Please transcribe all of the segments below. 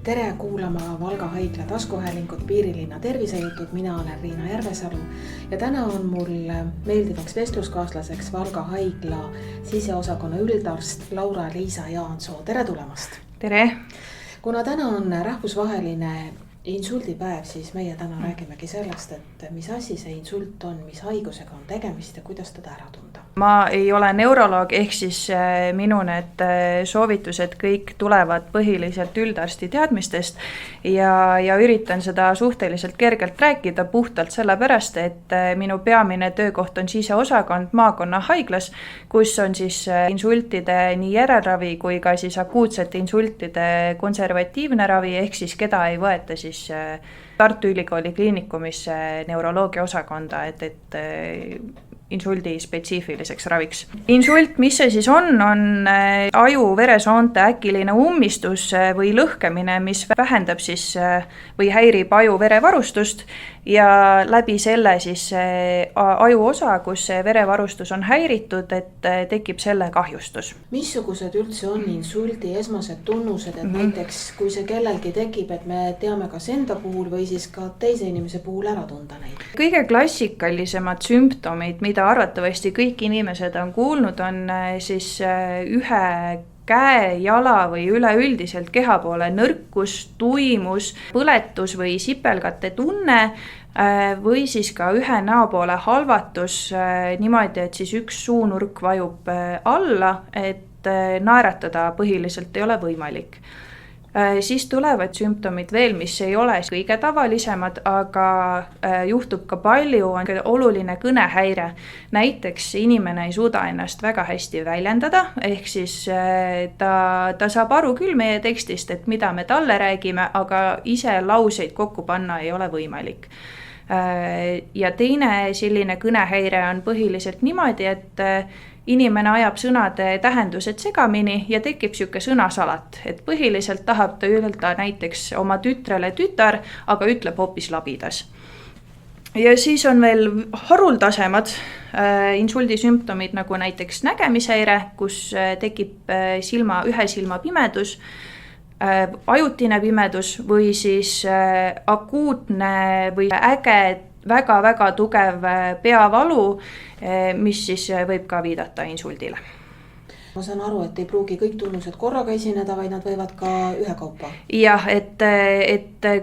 Tere kuulama Valga haigla taskuhäälingut Piirilinna tervisejutud, mina olen Riina Järvesalu ja täna on mul meeldivaks vestluskaaslaseks Valga haigla siseosakonna üldarst Laura-Liisa Jaansoo. Tere tulemast! Tere! Kuna täna on rahvusvaheline insuldipäev, siis meie täna räägimegi sellest, et mis asi see insult on, mis haigusega on tegemist ja kuidas teda ära tunda. Ma ei ole neuroloog, ehk siis minu need soovitused kõik tulevad põhiliselt üldarsti teadmistest ja üritan seda suhteliselt kergelt rääkida puhtalt sellepärast, et minu peamine töökoht on siseosakond maakonna haiglas, kus on siis insultide nii järelravi kui ka siis akuutsete insultide konservatiivne ravi, ehk siis keda ei võeta siis Tartu Ülikooli kliinikumisse neuroloogia osakonda, et insuldi spetsiifiliseks raviks. Insult, mis see siis on aju-veresoonte äkiline ummistus või lõhkemine, mis vähendab siis või häirib aju-verevarustust ja läbi selle siis ajuosa, kus see verevarustus on häiritud, et tekib selle kahjustus. Missugused üldse on insuldi esmased tunnused, et näiteks kui see kellelgi tekib, et me teame kas enda puhul või siis ka teise inimese puhul ära tunda neid? Kõige klassikalisemad sümptomid, mida arvatavasti kõik inimesed on kuulnud, on siis ühe käe, jala või üleüldiselt keha poole nõrkus, tuimus, põletus või sipelgate tunne või siis ka ühe näo poole halvatus niimoodi, et siis üks suunurk vajub alla, et naeratada põhiliselt ei ole võimalik. Siis tulevad sümptomid veel, mis ei ole kõige tavalisemad, aga juhtub ka palju, on oluline kõnehäire. Näiteks inimene ei suuda ennast väga hästi väljendada, ehk siis ta saab aru küll meie tekstist, et mida me talle räägime, aga ise lauseid kokku panna ei ole võimalik. Ja teine selline kõnehäire on põhiliselt niimoodi, et inimene ajab sõnade tähendused segamini ja tekib siuke sõnasalat, et põhiliselt tahab ta öelda näiteks oma tütrele tütar, aga ütleb hoopis labidas. Ja siis on veel haruldasemad insuldisümptomid, nagu näiteks nägemishäire, kus tekib ühe silma pimedus, ajutine pimedus või siis akuutne või äge väga-väga tugev peavalu, mis siis võib ka viidata insuldile. Ma saan aru, et ei pruugi kõik tunnused korraga esineda, vaid nad võivad ka ühekaupa. Jah, et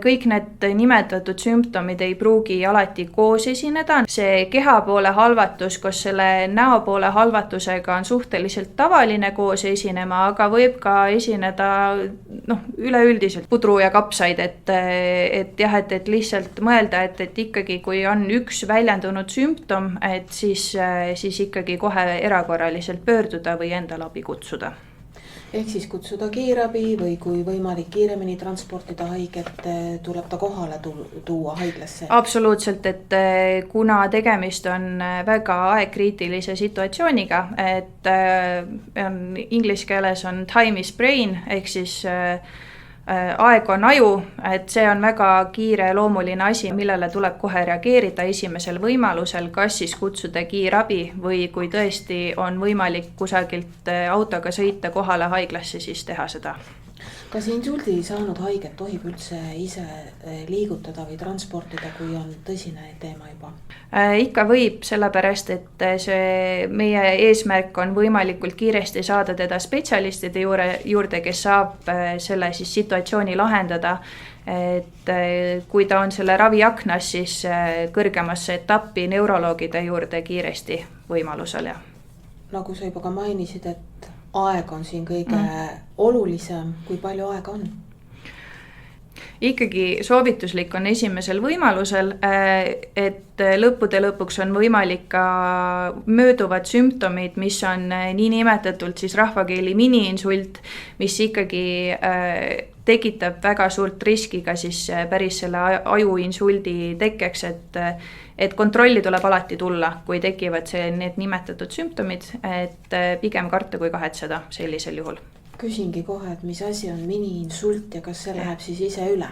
kõik need nimetatud sümptomid ei pruugi alati koos esineda. See keha poole halvatus, koos selle näo poole halvatusega on suhteliselt tavaline koos esinema, aga võib ka esineda üleüldiselt pudru ja kapsaid, et lihtsalt mõelda, et ikkagi kui on üks väljendunud sümptom, et siis ikkagi kohe erakorraliselt pöörduda või endale abi kutsuda. Ehk siis kutsuda kiirabi või kui võimalik kiiremini transportida haiget, tuleb ta kohale tuua haiglasse? Absoluutselt, et kuna tegemist on väga aegkriitilise situatsiooniga, et inglise keeles on time is brain, ehk siis aeg on aju, et see on väga kiire loomuline asi, millele tuleb kohe reageerida esimesel võimalusel, kas siis kutsuda kiirabi või kui tõesti on võimalik kusagilt autoga sõita kohale haiglasse, siis teha seda. Kas insuldi saanud haiget tohib üldse ise liigutada või transportida, kui on tõsine teema juba? Ikka võib, sellepärast, et see meie eesmärk on võimalikult kiiresti saada teda spetsialistide juurde, kes saab selle siis situatsiooni lahendada. Et kui ta on selle raviaknas, siis kõrgemasse etappi neuroloogide juurde kiiresti võimalusel. Nagu sa juba ka mainisid, et aeg on siin kõige olulisem, kui palju aega on? Ikkagi soovituslik on esimesel võimalusel, et lõppude lõpuks on võimalik ka mööduvad sümptomid, mis on niinimetatult siis rahvakeeli mini-insult, mis ikkagi tekitab väga suurt riski ka siis päris selle ajuinsuldi tekkeks, et kontrolli tuleb alati tulla, kui tekivad need nimetatud sümptomid, et pigem karta kui kahetseda sellisel juhul. Küsingi kohe, et mis asi on mini-insult ja kas see läheb siis ise üle?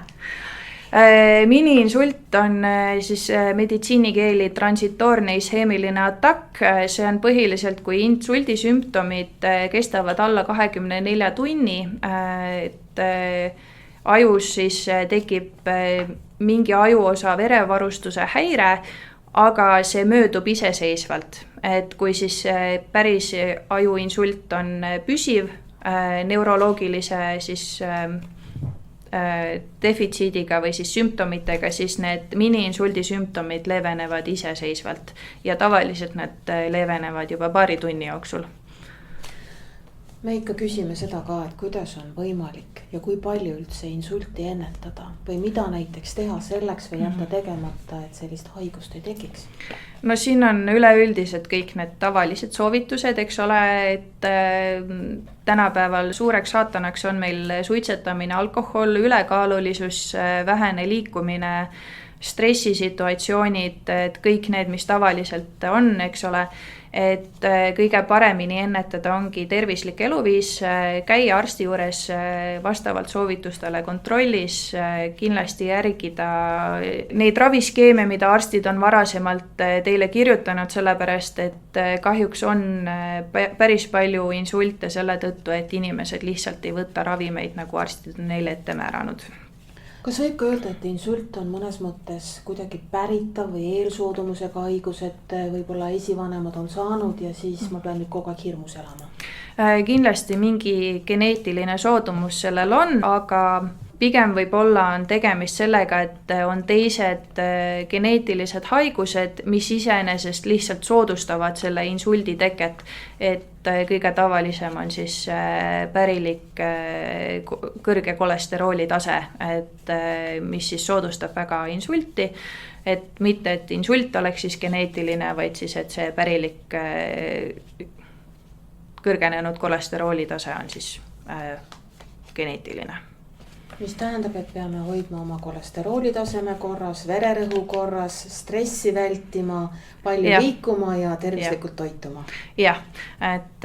Mini-insult on siis meditsiinikeeli transitoorne isheemiline atakk. See on põhiliselt, kui insuldisümptomid kestavad alla 24 tunni, et ajus siis tekib mingi ajuosa verevarustuse häire, aga see möödub iseseisvalt. Et kui siis päris ajuinsult on püsiv neuroloogilise siis defitsiidiga või siis sümptomitega, siis need mini-insuldi sümptomid leevenevad iseseisvalt ja tavaliselt nad leevenevad juba paari tunni jooksul. Me ikka küsime seda ka, et kuidas on võimalik ja kui palju üldse insulti ennetada või mida näiteks teha selleks või jätta tegemata, et sellist haigust ei tekiks? No siin on üleüldiselt kõik need tavalised soovitused, eks ole, et tänapäeval suureks saatanaks on meil suitsetamine, alkohol, ülekaalulisus, vähene liikumine, stressisituatsioonid, et kõik need, mis tavaliselt on, eks ole, et kõige paremini ennetada ongi tervislik eluviis, käia arsti juures vastavalt soovitustele kontrollis, kindlasti järgida neid raviskeeme, mida arstid on varasemalt teile kirjutanud, sellepärast et kahjuks on päris palju insulte selle tõttu, et inimesed lihtsalt ei võta ravimeid, nagu arstid on neile ette määranud. Kas võib ka öelda, et insult on mõnes mõttes kuidagi päritav või eelsoodumusega haigus, et võib-olla esivanemad on saanud ja siis ma pean nüüd kogu aeg hirmus elama? Kindlasti mingi geneetiline soodumus sellel on, aga pigem võib-olla on tegemist sellega, et on teised geneetilised haigused, mis iseenesest lihtsalt soodustavad selle insuldi teket. Et kõige tavalisem on siis pärilik kõrge kolesterooli tase, et mis siis soodustab väga insulti. Et mitte, et insult oleks siis geneetiline, vaid siis, et see pärilik kõrgenenud kolesterooli tase on siis geneetiline. Mis tähendab, et peame hoidma oma kolesterooli taseme korras, vererõhu korras, stressi vältima, palju liikuma ja tervislikult toituma. Jah, et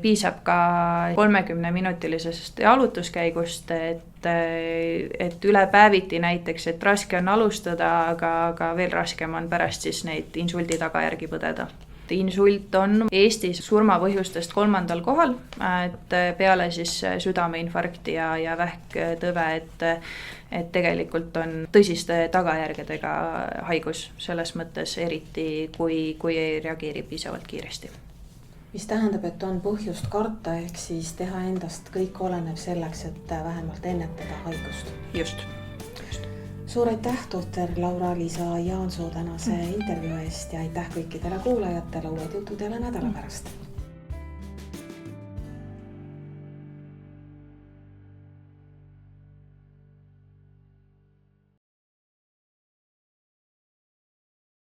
piisab ka 30-minutilisest jalutuskäigust, et üle päeviti näiteks, et raske on alustada, aga veel raskem on pärast siis neid insuldi tagajärgi põdeda. Insult on Eestis surmapõhjustest 3. kohal, et peale siis südameinfarkti ja vähktõve, et tegelikult on tõsiste tagajärgedega haigus selles mõttes, eriti kui ei reageeri piisavalt kiiresti. Mis tähendab, et on põhjust karta, ehk siis teha endast kõik olenev selleks, et vähemalt ennetada haigust. Just. Suur aitäh, doktor Laura-Liisa Jaansoo tänase intervjuu eest ja aitäh kõikidele kuulajatele, uued jutud jälle nädala pärast.